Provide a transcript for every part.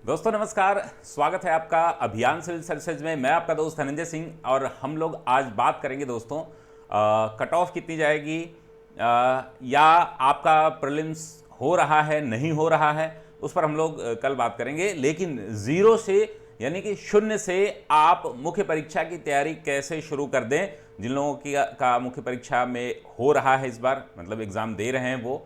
दोस्तों नमस्कार, स्वागत है आपका अभियान सिविल सर्विसेज में। मैं आपका दोस्त धनंजय सिंह और हम लोग आज बात करेंगे दोस्तों कट ऑफ कितनी जाएगी, या आपका प्रीलिम्स हो रहा है नहीं हो रहा है, उस पर हम लोग कल बात करेंगे। लेकिन ज़ीरो से यानी कि शून्य से आप मुख्य परीक्षा की तैयारी कैसे शुरू कर दें। जिन लोगों की का मुख्य परीक्षा में हो रहा है इस बार, मतलब एग्ज़ाम दे रहे हैं वो,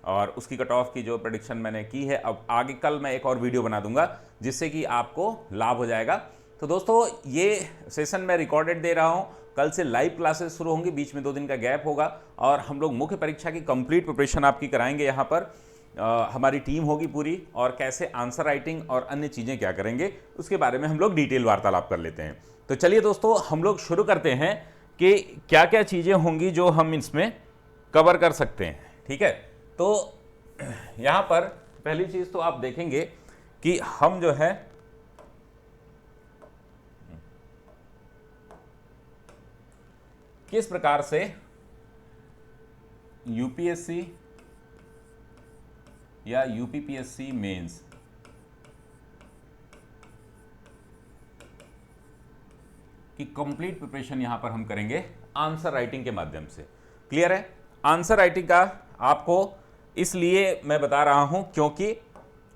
और उसकी कट ऑफ की जो प्रेडिक्शन मैंने की है, अब आगे कल मैं एक और वीडियो बना दूंगा जिससे कि आपको लाभ हो जाएगा। तो दोस्तों ये सेशन मैं रिकॉर्डेड दे रहा हूँ, कल से लाइव क्लासेस शुरू होंगी, बीच में 2 दिन का गैप होगा और हम लोग मुख्य परीक्षा की कंप्लीट प्रिपरेशन आपकी कराएंगे। यहाँ पर हमारी टीम होगी पूरी, और कैसे आंसर राइटिंग और अन्य चीज़ें क्या करेंगे उसके बारे में हम लोग डिटेल वार्तालाप कर लेते हैं। तो चलिए दोस्तों हम लोग शुरू करते हैं कि क्या क्या चीज़ें होंगी जो हम इसमें कवर कर सकते हैं। ठीक है, तो यहाँ पर पहली चीज़ तो आप देखेंगे कि हम जो है किस प्रकार से यूपीएससी या यूपीपीएससी मेंस की कंप्लीट प्रिपरेशन यहां पर हम करेंगे आंसर राइटिंग के माध्यम से। क्लियर है? आंसर राइटिंग का आपको इसलिए मैं बता रहा हूं क्योंकि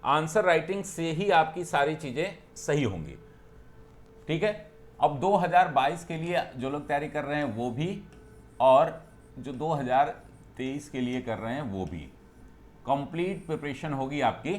आंसर राइटिंग से ही आपकी सारी चीजें सही होंगी। ठीक है, अब 2022 के लिए जो लोग तैयारी कर रहे हैं वो भी, और जो 2023 के लिए कर रहे हैं वो भी, कंप्लीट प्रिपरेशन होगी आपकी।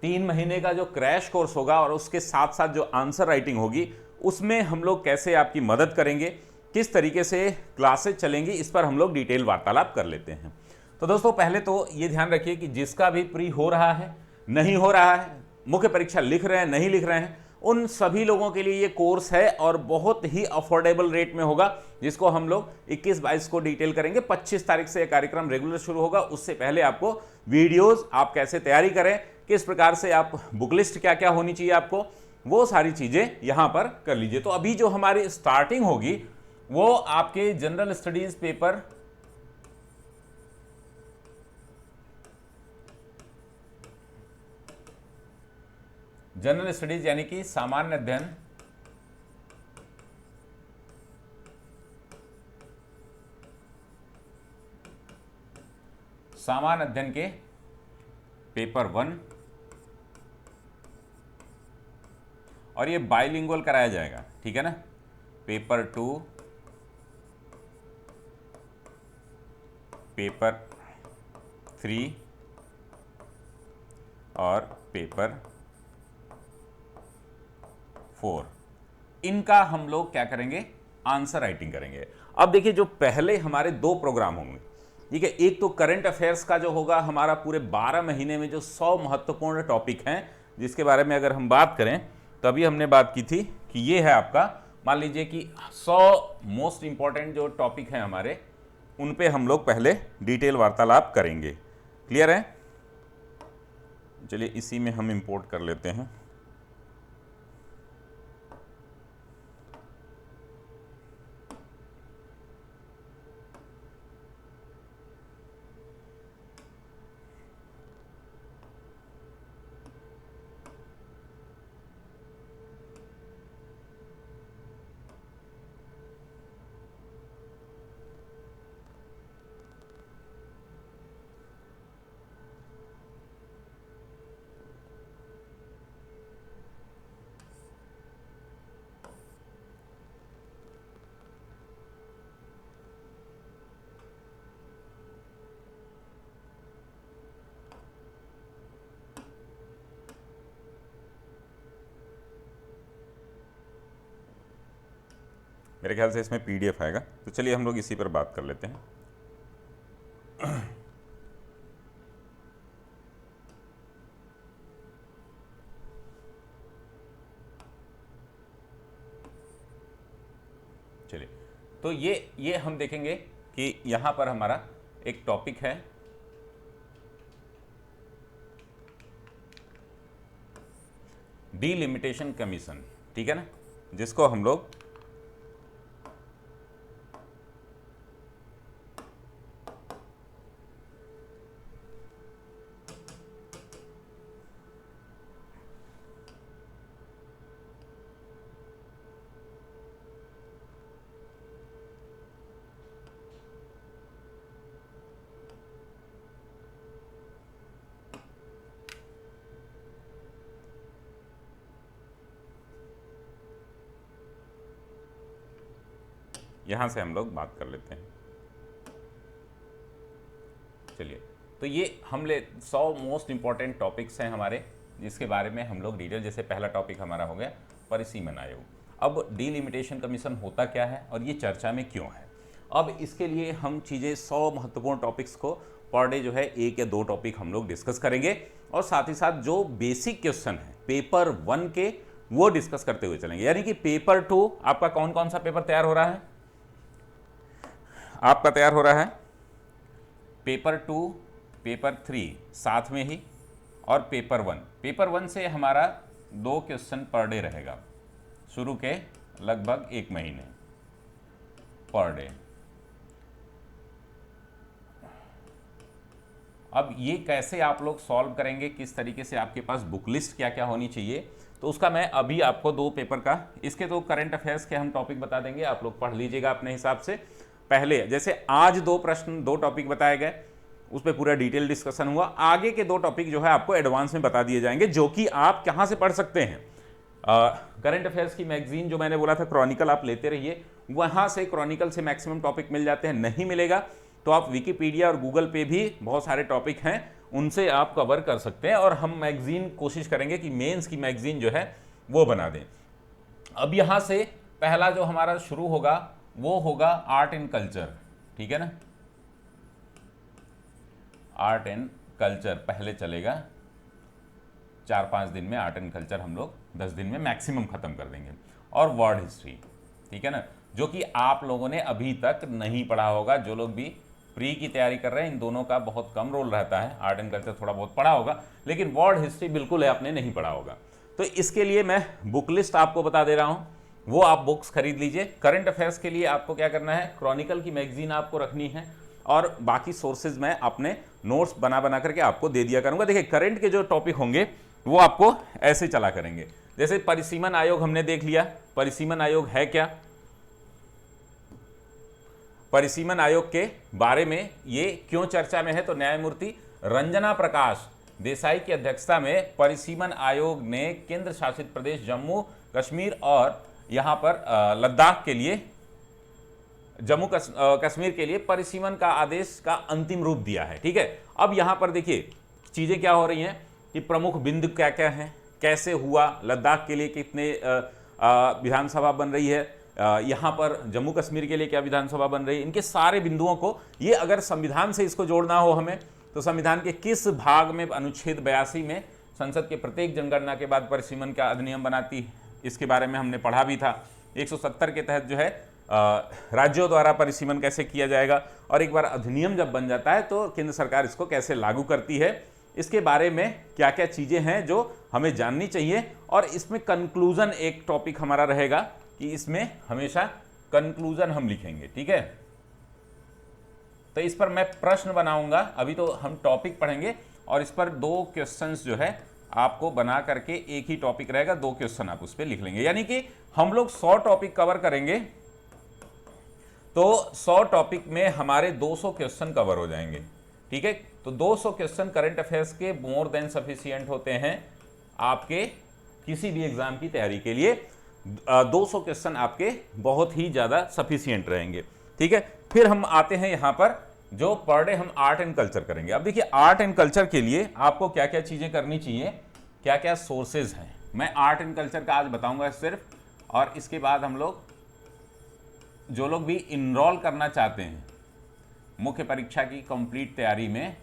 3 महीने का जो क्रैश कोर्स होगा और उसके साथ साथ जो आंसर राइटिंग होगी, उसमें हम लोग कैसे आपकी मदद करेंगे, किस तरीके से क्लासेस चलेंगी, इस पर हम लोग डिटेल वार्तालाप कर लेते हैं। तो दोस्तों पहले तो ये ध्यान रखिए कि जिसका भी प्री हो रहा है, नहीं हो रहा है, मुख्य परीक्षा लिख रहे हैं, नहीं लिख रहे हैं, उन सभी लोगों के लिए ये कोर्स है और बहुत ही अफोर्डेबल रेट में होगा, जिसको हम लोग 21-22 को डिटेल करेंगे। 25 तारीख से यह कार्यक्रम रेगुलर शुरू होगा। उससे पहले आपको वीडियोस, आप कैसे तैयारी करें, किस प्रकार से आप बुक लिस्ट क्या क्या होनी चाहिए आपको, वो सारी चीजें यहां पर कर लीजिए। तो अभी जो हमारी स्टार्टिंग होगी वो आपके general studies paper general studies यानी कि सामान्य अध्ययन के पेपर 1, और ये बाइलिंगुअल कराया जाएगा। ठीक है ना, पेपर 2, पेपर 3 और पेपर 4, इनका हम लोग क्या करेंगे, आंसर राइटिंग करेंगे। अब देखिए जो पहले हमारे 2 प्रोग्राम होंगे, ठीक है, एक तो करंट अफेयर्स का जो होगा हमारा पूरे 12 महीने में जो 100 महत्वपूर्ण टॉपिक हैं, जिसके बारे में अगर हम बात करें तो अभी हमने बात की थी कि ये है आपका, मान लीजिए कि 100 मोस्ट इंपॉर्टेंट जो टॉपिक हैं हमारे, उन पे हम लोग पहले डिटेल वार्तालाप करेंगे। क्लियर है? चलिए इसी में हम इंपोर्ट कर लेते हैं। मेरे ख्याल से इसमें पीडीएफ आएगा, तो चलिए हम लोग इसी पर बात कर लेते हैं। चलिए, तो ये हम देखेंगे कि यहां पर हमारा एक टॉपिक है डीलिमिटेशन कमीशन। ठीक है ना, जिसको हम लोग यहां से हम लोग बात कर लेते हैं। चलिए, तो ये हम 100 मोस्ट इंपॉर्टेंट टॉपिक्स हैं हमारे, जिसके बारे में हम लोग डिटेल, जैसे पहला टॉपिक हमारा हो गया परिसीमन आयोग। अब डिलिमिटेशन कमीशन होता क्या है और ये चर्चा में क्यों है, अब इसके लिए हम चीज़ें 100 महत्वपूर्ण टॉपिक्स को पर डे जो है 1 या 2 टॉपिक हम लोग डिस्कस करेंगे, और साथ ही साथ जो बेसिक क्वेश्चन है पेपर 1 के वो डिस्कस करते हुए चलेंगे। यानी कि पेपर 2 आपका कौन कौन सा पेपर तैयार हो रहा है, आपका तैयार हो रहा है पेपर 2, पेपर 3 साथ में ही, और पेपर 1। पेपर 1 से हमारा 2 क्वेश्चन पर डे रहेगा, शुरू के लगभग 1 महीने पर डे। अब ये कैसे आप लोग सॉल्व करेंगे, किस तरीके से, आपके पास बुक लिस्ट क्या क्या होनी चाहिए, तो उसका मैं अभी आपको 2 पेपर का, इसके तो करंट अफेयर्स के हम टॉपिक बता देंगे, आप लोग पढ़ लीजिएगा अपने हिसाब से। पहले जैसे आज 2 प्रश्न 2 टॉपिक बताए गए, उस पर पूरा डिटेल डिस्कशन हुआ। आगे के 2 टॉपिक जो है आपको एडवांस में बता दिए जाएंगे, जो कि आप कहाँ से पढ़ सकते हैं। करंट अफेयर्स की मैगजीन जो मैंने बोला था क्रॉनिकल, आप लेते रहिए, वहाँ से क्रॉनिकल से मैक्सिमम टॉपिक मिल जाते हैं। नहीं मिलेगा तो आप विकिपीडिया और गूगल पे भी बहुत सारे टॉपिक हैं, उनसे आप कवर कर सकते हैं, और हम मैगजीन कोशिश करेंगे कि मेंस की मैगजीन जो है वो बना दें। अब यहाँ से पहला जो हमारा शुरू होगा वो होगा आर्ट एंड कल्चर, ठीक है ना, आर्ट एंड कल्चर पहले चलेगा 4-5 दिन में। आर्ट एंड कल्चर हम लोग 10 दिन में मैक्सिमम खत्म कर देंगे, और वर्ल्ड हिस्ट्री, ठीक है ना, जो कि आप लोगों ने अभी तक नहीं पढ़ा होगा। जो लोग भी प्री की तैयारी कर रहे हैं, इन दोनों का बहुत कम रोल रहता है। आर्ट एंड कल्चर थोड़ा बहुत पढ़ा होगा, लेकिन वर्ल्ड हिस्ट्री बिल्कुल है आपने नहीं पढ़ा होगा। तो इसके लिए मैं बुक लिस्ट आपको बता दे रहा हूँ, वो आप बुक्स खरीद लीजिए। करंट अफेयर्स के लिए आपको क्या करना है, क्रॉनिकल की मैगजीन आपको रखनी है, और बाकी सोर्सेज मैं अपने नोट्स बना बना करके आपको दे दिया करूंगा। देखिए, करंट के जो टॉपिक होंगे वो आपको ऐसे चला करेंगे। जैसे परिसीमन आयोग हमने देख लिया, परिसीमन आयोग है क्या, परिसीमन आयोग के बारे में ये क्यों चर्चा में है, तो न्यायमूर्ति रंजना प्रकाश देसाई की अध्यक्षता में परिसीमन आयोग ने केंद्र शासित प्रदेश जम्मू कश्मीर और यहाँ पर लद्दाख के लिए, जम्मू कश्मीर के लिए परिसीमन का आदेश का अंतिम रूप दिया है, ठीक है। अब यहाँ पर देखिए चीज़ें क्या हो रही हैं कि प्रमुख बिंदु क्या क्या हैं, कैसे हुआ, लद्दाख के लिए कितने विधानसभा बन रही है, यहाँ पर जम्मू कश्मीर के लिए क्या विधानसभा बन रही है, इनके सारे बिंदुओं को, ये अगर संविधान से इसको जोड़ना हो हमें, तो संविधान के किस भाग में, अनुच्छेद 82 में संसद के प्रत्येक जनगणना के बाद परिसीमन का अधिनियम बनाती है, इसके बारे में हमने पढ़ा भी था। 170 के तहत जो है राज्यों द्वारा परिसीमन कैसे किया जाएगा, और एक बार अधिनियम जब बन जाता है तो केंद्र सरकार इसको कैसे लागू करती है, इसके बारे में क्या क्या चीज़ें हैं जो हमें जाननी चाहिए। और इसमें कंक्लूजन एक टॉपिक हमारा रहेगा कि इसमें हमेशा कंक्लूजन हम लिखेंगे, ठीक है। तो इस पर मैं प्रश्न बनाऊंगा, अभी तो हम टॉपिक पढ़ेंगे, और इस पर 2 क्वेश्चंस जो है आपको बना करके, एक ही टॉपिक रहेगा, 2 क्वेश्चन आप उस पर लिख लेंगे। यानी कि हम लोग 100 टॉपिक कवर करेंगे, तो 100 टॉपिक में हमारे 200 क्वेश्चन कवर हो जाएंगे, ठीक है। तो 200 क्वेश्चन करंट अफेयर्स के मोर देन सफिशिएंट होते हैं आपके किसी भी एग्जाम की तैयारी के लिए। 200 क्वेश्चन आपके बहुत ही ज़्यादा सफिशिएंट रहेंगे, ठीक है। फिर हम आते हैं यहाँ पर, जो पर डे हम आर्ट एंड कल्चर करेंगे। अब देखिए, आर्ट एंड कल्चर के लिए आपको क्या क्या चीज़ें करनी चाहिए, क्या क्या सोर्सेज हैं, मैं आर्ट एंड कल्चर का आज बताऊंगा सिर्फ। और इसके बाद हम लोग, जो लोग भी इनरोल करना चाहते हैं मुख्य परीक्षा की कंप्लीट तैयारी में,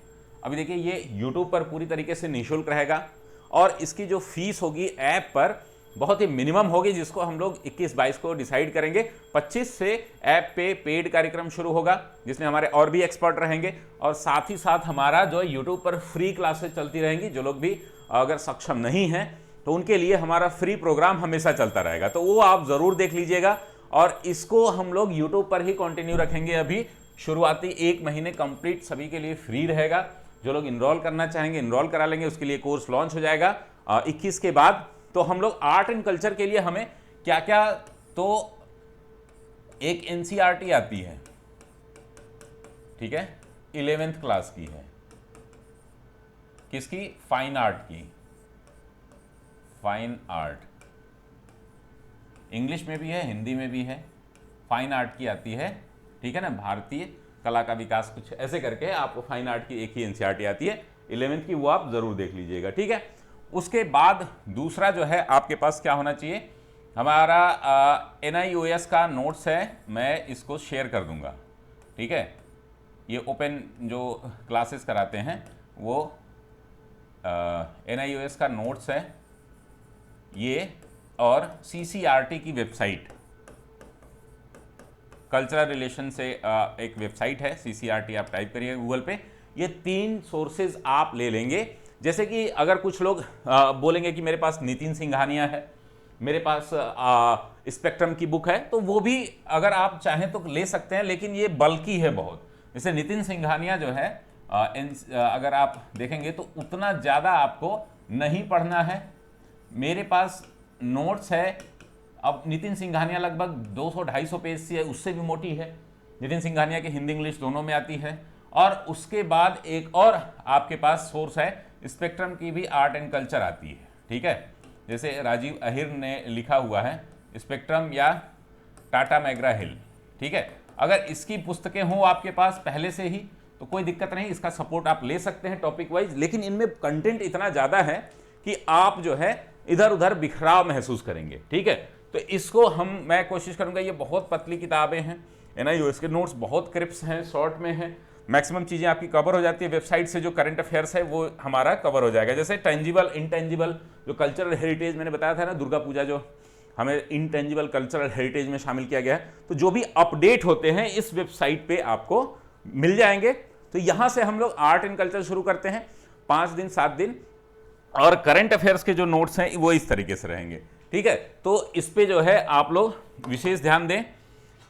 अभी देखिए ये यूट्यूब पर पूरी तरीके से निःशुल्क रहेगा, और इसकी जो फीस होगी ऐप पर बहुत ही मिनिमम होगी, जिसको हम लोग 21-22 को डिसाइड करेंगे। 25 से ऐप पे पेड कार्यक्रम शुरू होगा, जिसमें हमारे और भी एक्सपर्ट रहेंगे, और साथ ही साथ हमारा जो यूट्यूब पर फ्री क्लासेस चलती रहेंगी। जो लोग भी अगर सक्षम नहीं हैं तो उनके लिए हमारा फ्री प्रोग्राम हमेशा चलता रहेगा, तो वो आप ज़रूर देख लीजिएगा। और इसको हम लोग यूट्यूब पर ही कंटिन्यू रखेंगे। अभी शुरुआती 1 महीने कंप्लीट सभी के लिए फ्री रहेगा। जो लोग इनरोल करना चाहेंगे इनरोल करा लेंगे, उसके लिए कोर्स लॉन्च हो जाएगा 21 के बाद। तो हम लोग आर्ट एंड कल्चर के लिए हमें क्या क्या, तो एक एनसीईआरटी आती है, ठीक है, 11th क्लास की है, किसकी, फाइन आर्ट की, फाइन आर्ट, इंग्लिश में भी है, हिंदी में भी है, फाइन आर्ट की आती है, ठीक है ना, भारतीय कला का विकास, कुछ ऐसे करके आपको फाइन आर्ट की एक ही एनसीईआरटी आती है 11वीं की, वो आप जरूर देख लीजिएगा, ठीक है। उसके बाद दूसरा जो है आपके पास क्या होना चाहिए, हमारा NIOS का नोट्स है, मैं इसको शेयर कर दूंगा, ठीक है। ये ओपन जो क्लासेस कराते हैं वो NIOS का नोट्स है ये, और CCRT की वेबसाइट, कल्चरल रिलेशन से एक वेबसाइट है CCRT, आप टाइप करिए गूगल पे, ये 3 सोर्सेज आप ले लेंगे। जैसे कि अगर कुछ लोग बोलेंगे कि मेरे पास नितिन सिंघानिया है, मेरे पास स्पेक्ट्रम की बुक है, तो वो भी अगर आप चाहें तो ले सकते हैं, लेकिन ये बल्कि है बहुत। जैसे नितिन सिंघानिया जो है अगर आप देखेंगे तो उतना ज़्यादा आपको नहीं पढ़ना है। मेरे पास नोट्स है, अब नितिन सिंघानिया लगभग 200-250 पेज से है, उससे भी मोटी है। नितिन सिंघानिया की हिंदी इंग्लिश दोनों में आती है। और उसके बाद एक और आपके पास सोर्स है, स्पेक्ट्रम की भी आर्ट एंड कल्चर आती है, ठीक है। जैसे राजीव अहिर ने लिखा हुआ है स्पेक्ट्रम या टाटा मैग्रा हिल, ठीक है। अगर इसकी पुस्तकें हों आपके पास पहले से ही तो कोई दिक्कत नहीं, इसका सपोर्ट आप ले सकते हैं टॉपिक वाइज, लेकिन इनमें कंटेंट इतना ज़्यादा है कि आप जो है इधर उधर बिखराव महसूस करेंगे, ठीक है। तो इसको मैं कोशिश करूंगा, ये बहुत पतली किताबें हैं, NIOS के नोट्स बहुत क्रिप्स हैं, शॉर्ट में हैं, मैक्सिमम चीज़ें आपकी कवर हो जाती है। वेबसाइट से जो करंट अफेयर्स है वो हमारा कवर हो जाएगा। जैसे टेंजिबल इंटेंजिबल जो कल्चरल हेरिटेज मैंने बताया था ना, दुर्गा पूजा जो हमें इंटेंजिबल कल्चरल हेरिटेज में शामिल किया गया है, तो जो भी अपडेट होते हैं इस वेबसाइट पे आपको मिल जाएंगे। तो यहाँ से हम लोग आर्ट एंड कल्चर शुरू करते हैं, 5 दिन 7 दिन, और करंट अफेयर्स के जो नोट्स हैं वो इस तरीके से रहेंगे, ठीक है। तो इस पे जो है आप लोग विशेष ध्यान दें,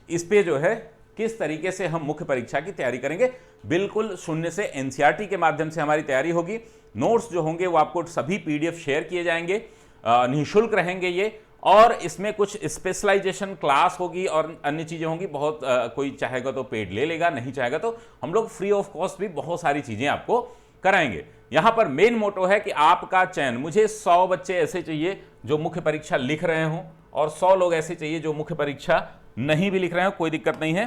इस पे जो है किस तरीके से हम मुख्य परीक्षा की तैयारी करेंगे। बिल्कुल शून्य से NCERT के माध्यम से हमारी तैयारी होगी। नोट्स जो होंगे वो आपको सभी PDF शेयर किए जाएंगे, निःशुल्क रहेंगे ये, और इसमें कुछ स्पेशलाइजेशन क्लास होगी और अन्य चीज़ें होंगी। बहुत कोई चाहेगा तो पेड ले लेगा, नहीं चाहेगा तो हम लोग फ्री ऑफ कॉस्ट भी बहुत सारी चीज़ें आपको कराएंगे। यहाँ पर मेन मोटो है कि आपका चयन, मुझे 100 बच्चे ऐसे चाहिए जो मुख्य परीक्षा लिख रहे हों, और 100 लोग ऐसे चाहिए जो मुख्य परीक्षा नहीं भी लिख रहे हो, कोई दिक्कत नहीं है।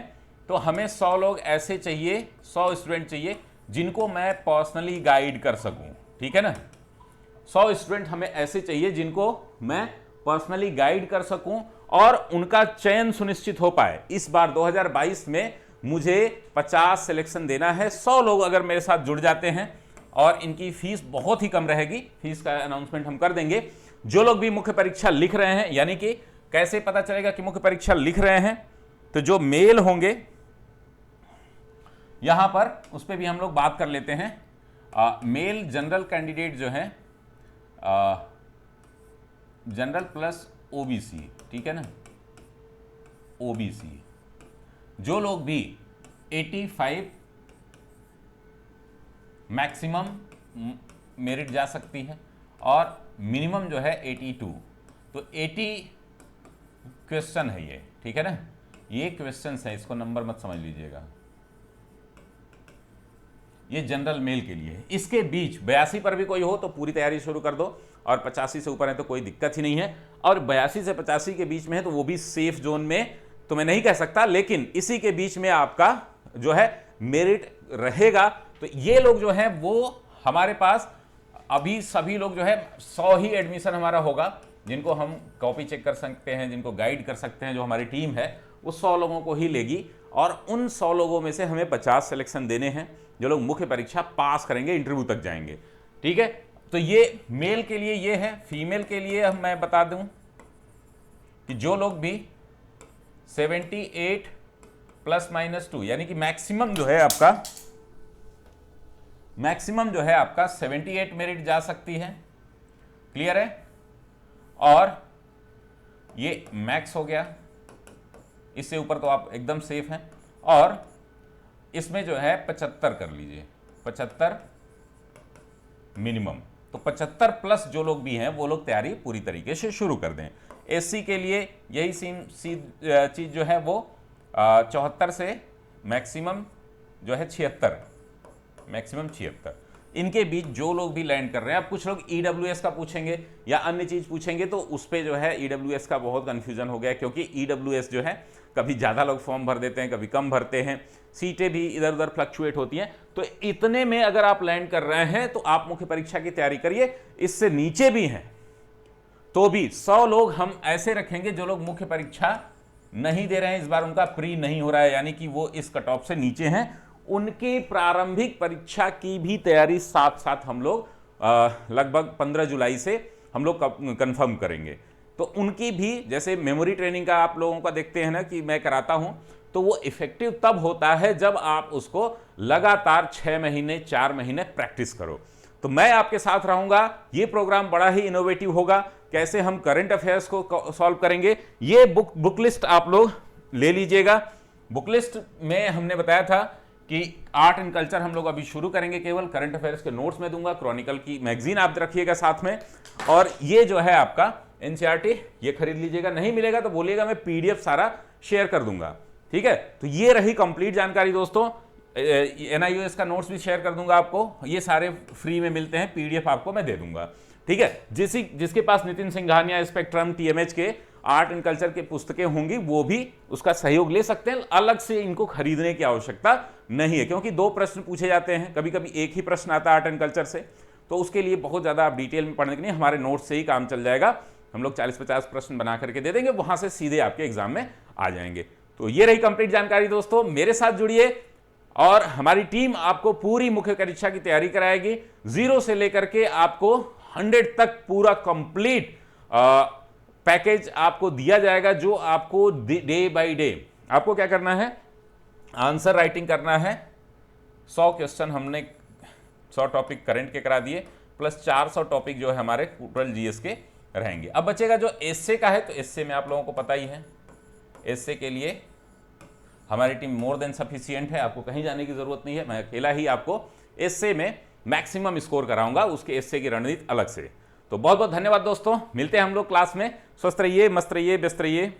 तो हमें 100 लोग ऐसे चाहिए, 100 स्टूडेंट चाहिए जिनको मैं पर्सनली गाइड कर सकूं, ठीक है ना। 100 स्टूडेंट हमें ऐसे चाहिए जिनको मैं पर्सनली गाइड कर सकूं और उनका चयन सुनिश्चित हो पाए। इस बार 2022 में मुझे 50 सिलेक्शन देना है। 100 लोग अगर मेरे साथ जुड़ जाते हैं, और इनकी फीस बहुत ही कम रहेगी, फीस का अनाउंसमेंट हम कर देंगे। जो लोग भी मुख्य परीक्षा लिख रहे हैं, यानी कि कैसे पता चलेगा कि मुख्य परीक्षा लिख रहे हैं, तो जो मेल होंगे यहां पर उस पर भी हम लोग बात कर लेते हैं। मेल जनरल कैंडिडेट जो है, जनरल प्लस OBC, ठीक है ना, OBC, जो लोग भी 85 मैक्सिमम मेरिट जा सकती है और मिनिमम जो है 82, तो 80 क्वेश्चन है ये, ठीक है ना, ये क्वेश्चंस है, इसको नंबर मत समझ लीजिएगा, ये जनरल मेल के लिए है। इसके बीच 82 पर भी कोई हो तो पूरी तैयारी शुरू कर दो, और 85 से ऊपर है तो कोई दिक्कत ही नहीं है, और 82 से 85 के बीच में है तो वो भी सेफ जोन में तो मैं नहीं कह सकता, लेकिन इसी के बीच में आपका जो है मेरिट रहेगा। तो ये लोग जो है वो हमारे पास अभी सभी लोग जो है 100 ही एडमिशन हमारा होगा, जिनको हम कॉपी चेक कर सकते हैं, जिनको गाइड कर सकते हैं, जो हमारी टीम है वो 100 लोगों को ही लेगी, और उन 100 लोगों में से हमें 50 सिलेक्शन देने हैं जो लोग मुख्य परीक्षा पास करेंगे, इंटरव्यू तक जाएंगे, ठीक है। तो ये मेल के लिए ये है। फीमेल के लिए मैं बता दूं कि जो लोग भी 78 ±2, यानी कि मैक्सिमम जो है आपका 78 मेरिट जा सकती है, क्लियर है, और ये मैक्स हो गया, इससे ऊपर तो आप एकदम सेफ हैं। और इसमें जो है 75 कर लीजिए, 75 मिनिमम, तो 75 प्लस जो लोग भी हैं वो लोग तैयारी पूरी तरीके से शुरू कर दें। SC के लिए यही चीज जो है वो 74 से मैक्सिमम जो है 76, मैक्सिमम 76। इनके बीच जो लोग भी लैंड कर रहे हैं, अब कुछ लोग ईडब्ल्यूएस का पूछेंगे या अन्य चीज पूछेंगे, तो उस पर जो है ईडब्ल्यूएस का बहुत कंफ्यूजन हो गया, क्योंकि ईडब्ल्यूएस जो है कभी ज़्यादा लोग फॉर्म भर देते हैं, कभी कम भरते हैं, सीटें भी इधर उधर फ्लक्चुएट होती हैं। तो इतने में अगर आप लैंड कर रहे हैं तो आप मुख्य परीक्षा की तैयारी करिए। इससे नीचे भी हैं तो भी 100 लोग हम ऐसे रखेंगे जो लोग मुख्य परीक्षा नहीं दे रहे हैं, इस बार उनका प्री नहीं हो रहा है, यानी कि वो इस कट ऑफ से नीचे हैं, उनकी प्रारंभिक परीक्षा की भी तैयारी साथ साथ हम लोग लगभग 15 जुलाई से हम लोग कंफर्म करेंगे। तो उनकी भी, जैसे मेमोरी ट्रेनिंग का आप लोगों का देखते हैं ना कि मैं कराता हूं, तो वो इफेक्टिव तब होता है जब आप उसको लगातार 6 महीने 4 महीने प्रैक्टिस करो। तो मैं आपके साथ रहूंगा। ये प्रोग्राम बड़ा ही इनोवेटिव होगा। कैसे हम करंट अफेयर्स को सॉल्व करेंगे, ये बुक लिस्ट आप लोग ले लीजिएगा। बुक लिस्ट में हमने बताया था कि आर्ट एंड कल्चर हम लोग अभी शुरू करेंगे, केवल करंट अफेयर्स के नोट्स में दूंगा, क्रॉनिकल की मैगजीन आप रखिएगा साथ में, और ये जो है आपका एनसीईआरटी ये खरीद लीजिएगा। नहीं मिलेगा तो बोलिएगा, मैं पीडीएफ सारा शेयर कर दूंगा, ठीक है। तो ये रही कंप्लीट जानकारी दोस्तों। एनआईओएस का नोट्स भी शेयर कर दूंगा आपको, ये सारे फ्री में मिलते हैं, पीडीएफ आपको मैं दे दूंगा, ठीक है। जिसके पास नितिन सिंघानिया, स्पेक्ट्रम, टीएमएच के आर्ट एंड कल्चर के पुस्तकें होंगी वो भी उसका सहयोग ले सकते हैं। अलग से इनको खरीदने की आवश्यकता नहीं है, क्योंकि 2 प्रश्न पूछे जाते हैं, कभी कभी एक ही प्रश्न आता है आर्ट एंड कल्चर से, तो उसके लिए बहुत ज्यादा आप डिटेल में पढ़ने के नहीं, हमारे नोट्स से ही काम चल जाएगा। हम लोग 40-50 प्रश्न बना करके दे देंगे, वहां से सीधे आपके एग्जाम में आ जाएंगे। तो ये रही कंप्लीट जानकारी दोस्तों। मेरे साथ जुड़िए और हमारी टीम आपको पूरी मुख्य परीक्षा की तैयारी कराएगी, 0 से लेकर के आपको 100 तक पूरा कंप्लीट पैकेज आपको दिया जाएगा, जो आपको डे बाय डे आपको क्या करना है, आंसर राइटिंग करना है। 100 क्वेश्चन हमने 100 टॉपिक करंट के करा दिए, प्लस 400 टॉपिक जो है हमारे टोटल जीएस के रहेंगे। अब बचेगा जो एसए का है, तो एसए में आप लोगों को पता ही है, एसए के लिए हमारी टीम मोर देन सफिशिएंट है, आपको कहीं जाने की जरूरत नहीं है। मैं अकेला ही आपको एसए में मैक्सिमम स्कोर कराऊंगा, उसके एसए की रणनीति अलग से। तो बहुत बहुत धन्यवाद दोस्तों, मिलते हैं हम लोग क्लास में। स्वस्थ रहिए, मस्त रहिए, व्यस्त रहिए।